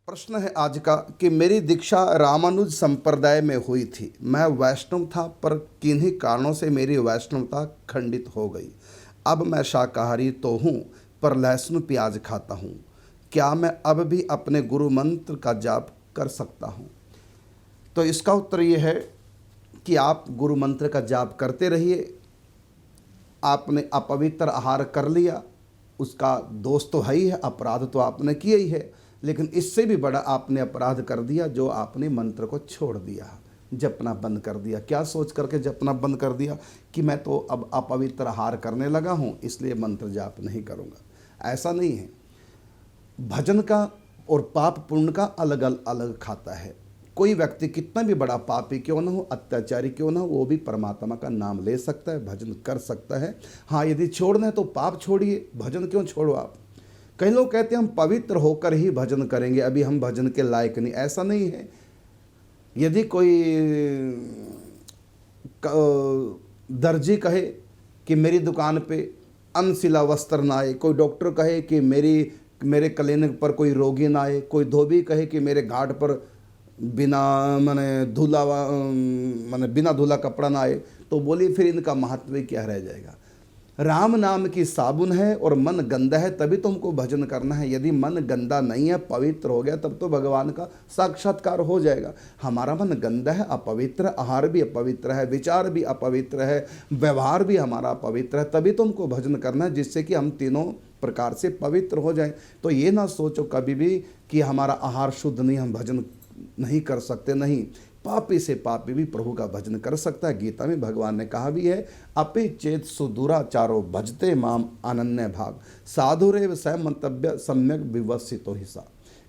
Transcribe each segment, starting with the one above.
प्रश्न है आज का कि मेरी दीक्षा रामानुज संप्रदाय में हुई थी। मैं वैष्णव था पर किन्हीं कारणों से मेरी वैष्णवता खंडित हो गई। अब मैं शाकाहारी तो हूँ पर लहसुन प्याज खाता हूँ। क्या मैं अब भी अपने गुरु मंत्र का जाप कर सकता हूँ? तो इसका उत्तर ये है कि आप गुरु मंत्र का जाप करते रहिए। आपने अपवित्र आहार कर लिया, उसका दोष तो है ही है, अपराध तो आपने किया ही है, लेकिन इससे भी बड़ा आपने अपराध कर दिया जो आपने मंत्र को छोड़ दिया, जपना बंद कर दिया। क्या सोच करके जपना बंद कर दिया कि मैं तो अब अपवित्र आहार करने लगा हूँ इसलिए मंत्र जाप नहीं करूँगा। ऐसा नहीं है। भजन का और पाप पुण्य का अलग अलग खाता है। कोई व्यक्ति कितना भी बड़ा पापी क्यों ना हो, अत्याचारी क्यों ना हो, वो भी परमात्मा का नाम ले सकता है, भजन कर सकता है। हाँ, यदि छोड़ना है तो पाप छोड़िए, भजन क्यों छोड़ो आप। कई लोग कहते हैं हम पवित्र होकर ही भजन करेंगे, अभी हम भजन के लायक नहीं। ऐसा नहीं है। यदि कोई दर्जी कहे कि मेरी दुकान पे अनसिला वस्त्र ना आए, कोई डॉक्टर कहे कि मेरे क्लिनिक पर कोई रोगी ना आए, कोई धोबी कहे कि मेरे घाट पर बिना बिना धुला कपड़ा ना आए, तो बोलिए फिर इनका महत्व क्या रह जाएगा। राम नाम की साबुन है और मन गंदा है तभी तो हमको भजन करना है। यदि मन गंदा नहीं है, पवित्र हो गया, तब तो भगवान का साक्षात्कार हो जाएगा। हमारा मन गंदा है, अपवित्र, आहार भी अपवित्र है, विचार भी अपवित्र है, व्यवहार भी हमारा अपवित्र है, तभी तो हमको भजन करना है, जिससे कि हम तीनों प्रकार से पवित्र हो जाएं। तो ये ना सोचो कभी भी कि हमारा आहार शुद्ध नहीं, हम भजन नहीं कर सकते। नहीं, पापी से पापी भी प्रभु का भजन कर सकता है। गीता में भगवान ने कहा भी है, अपि चेत सुदुराचारो भजते माम अनन्य भाग साधुरेव स मंतव्य सम्यक विवसितो हिसा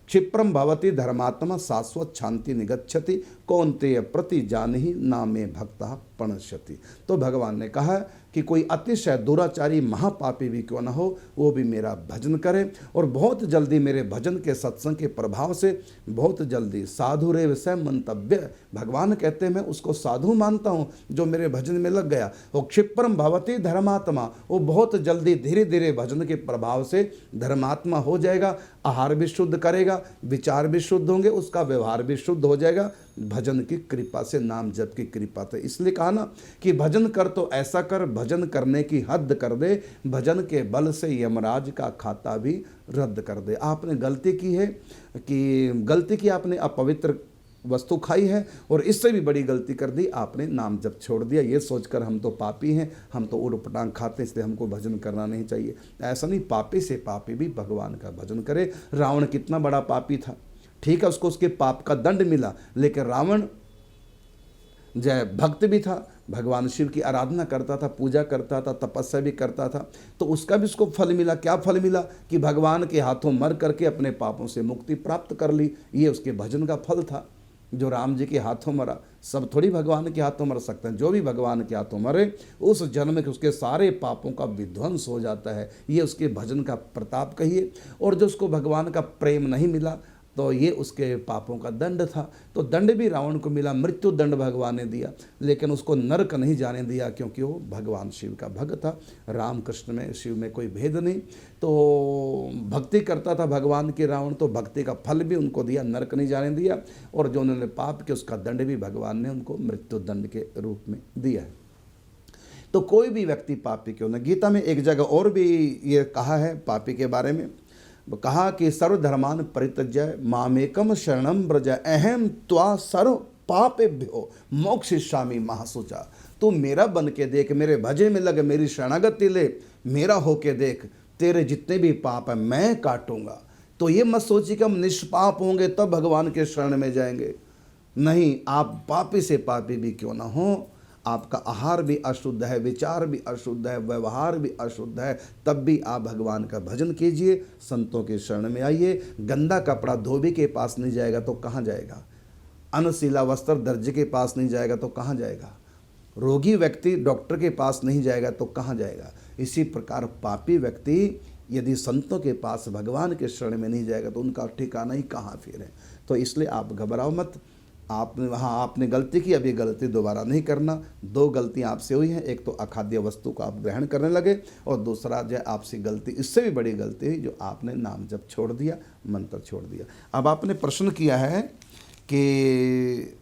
क्षिप्रम भवति धर्मात्मा शाश्वत शांति निगच्छति कौन्तेय प्रति जानहि नामे भक्ता प्रणश्यति। तो भगवान ने कहा कि कोई अतिशय दुराचारी महापापी भी क्यों न हो, वो भी मेरा भजन करे और बहुत जल्दी मेरे भजन के सत्संग के प्रभाव से बहुत जल्दी साधुरेव स मंतव्य, भगवान कहते हैं मैं उसको साधु मानता हूँ जो मेरे भजन में लग गया। वो क्षिप्रम भवति धर्मात्मा, वो बहुत जल्दी धीरे धीरे भजन के प्रभाव से धर्मात्मा हो जाएगा। आहार भी शुद्ध करेगा, विचार भी शुद्ध होंगे, उसका व्यवहार भी शुद्ध हो जाएगा भजन की कृपा से, नाम जप की कृपा से। इसलिए कहा ना कि भजन कर तो ऐसा कर, भजन करने की हद कर दे, भजन के बल से यमराज का खाता भी रद्द कर दे। आपने गलती की है कि आपने अपवित्र वस्तु खाई है और इससे भी बड़ी गलती कर दी, आपने नाम जप छोड़ दिया, ये सोचकर हम तो पापी हैं, हम तो उड़ पटांग खाते हैं इसलिए हमको भजन करना नहीं चाहिए। ऐसा नहीं, पापी से पापी भी भगवान का भजन करे। रावण कितना बड़ा पापी था, ठीक है, उसको उसके पाप का दंड मिला, लेकिन रावण जय भक्त भी था, भगवान शिव की आराधना करता था, पूजा करता था, तपस्या भी करता था, तो उसका भी उसको फल मिला। क्या फल मिला कि भगवान के हाथों मर करके अपने पापों से मुक्ति प्राप्त कर ली। ये उसके भजन का फल था। जो राम जी के हाथों मरा, सब थोड़ी भगवान के हाथों मर सकते हैं। जो भी भगवान के हाथों मरे उस जन्म के उसके सारे पापों का विध्वंस हो जाता है। ये उसके भजन का प्रताप कहिए। और जो उसको भगवान का प्रेम नहीं मिला तो ये उसके पापों का दंड था। तो दंड भी रावण को मिला, मृत्यु दंड भगवान ने दिया, लेकिन उसको नरक नहीं जाने दिया क्योंकि वो भगवान शिव का भक्त था। राम कृष्ण में, शिव में कोई भेद नहीं। तो भक्ति करता था भगवान के रावण, तो भक्ति का फल भी उनको दिया, नरक नहीं जाने दिया। और जो उन्होंने पाप किया उसका दंड भी भगवान ने उनको मृत्यु दंड के रूप में दिया है। तो कोई भी व्यक्ति पापी क्यों न, गीता में एक जगह और भी ये कहा है पापी के बारे में, कहा कि सर्वधर्मान परित्यज्य मामेकम शरणम व्रज अहम त्वा सर्व पापेभ्यो मोक्षयिष्यामि महाशुचा। तू मेरा बन के देख, मेरे भजे में लग, मेरी शरणागति ले, मेरा होके देख, तेरे जितने भी पाप है मैं काटूंगा। तो ये मत सोचिए कि हम निष्पाप होंगे तब भगवान के शरण में जाएंगे। नहीं, आप पापी से पापी भी क्यों ना हो, आपका आहार भी अशुद्ध है, विचार भी अशुद्ध है, व्यवहार भी अशुद्ध है, तब भी आप भगवान का भजन कीजिए, संतों के शरण में आइए। गंदा कपड़ा धोबी के पास नहीं जाएगा तो कहाँ जाएगा, अनसीला वस्त्र दर्जी के पास नहीं जाएगा तो कहाँ जाएगा, रोगी व्यक्ति डॉक्टर के पास नहीं जाएगा तो कहाँ जाएगा। इसी प्रकार पापी व्यक्ति यदि संतों के पास, भगवान के शरण में नहीं जाएगा तो उनका ठिकाना ही कहाँ फिर है। तो इसलिए आप घबराओ मत, आपने वहाँ आपने गलती की, अब ये गलती दोबारा नहीं करना। 2 गलतियाँ आपसे हुई हैं, एक तो अखाद्य वस्तु को आप ग्रहण करने लगे, और दूसरा जो है आपसे गलती, इससे भी बड़ी गलती हुई जो आपने नाम जप छोड़ दिया, मंत्र छोड़ दिया। अब आपने प्रश्न किया है कि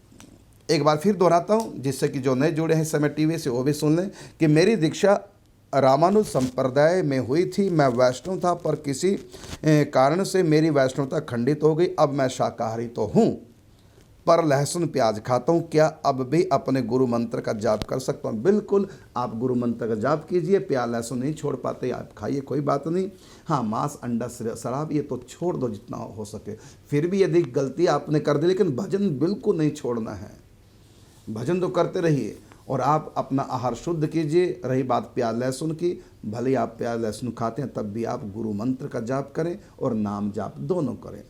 एक बार फिर दोहराता हूँ जिससे कि जो नए जुड़े हैं समय टीवी से वो भी सुन लें कि मेरी दीक्षा रामानुज संप्रदाय में हुई थी। मैं वैष्णव था, पर किसी कारण से मेरी वैष्णवता खंडित हो गई। अब मैं शाकाहारी तो हूँ, पर लहसुन प्याज खाता हूँ। क्या अब भी अपने गुरु मंत्र का जाप कर सकता हूँ? बिल्कुल, आप गुरु मंत्र का जाप कीजिए। प्याज लहसुन नहीं छोड़ पाते, आप खाइए, कोई बात नहीं। हाँ, मांस अंडा शराब ये तो छोड़ दो जितना हो सके। फिर भी यदि गलती आपने कर दी, लेकिन भजन बिल्कुल नहीं छोड़ना है। भजन तो करते रहिए और आप अपना आहार शुद्ध कीजिए। रही बात प्याज लहसुन की, भले ही आप प्याज लहसुन खाते हैं तब भी आप गुरु मंत्र का जाप करें और नाम जाप दोनों करें।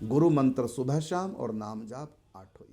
गुरु मंत्र सुबह शाम और नाम जाप 8 हो।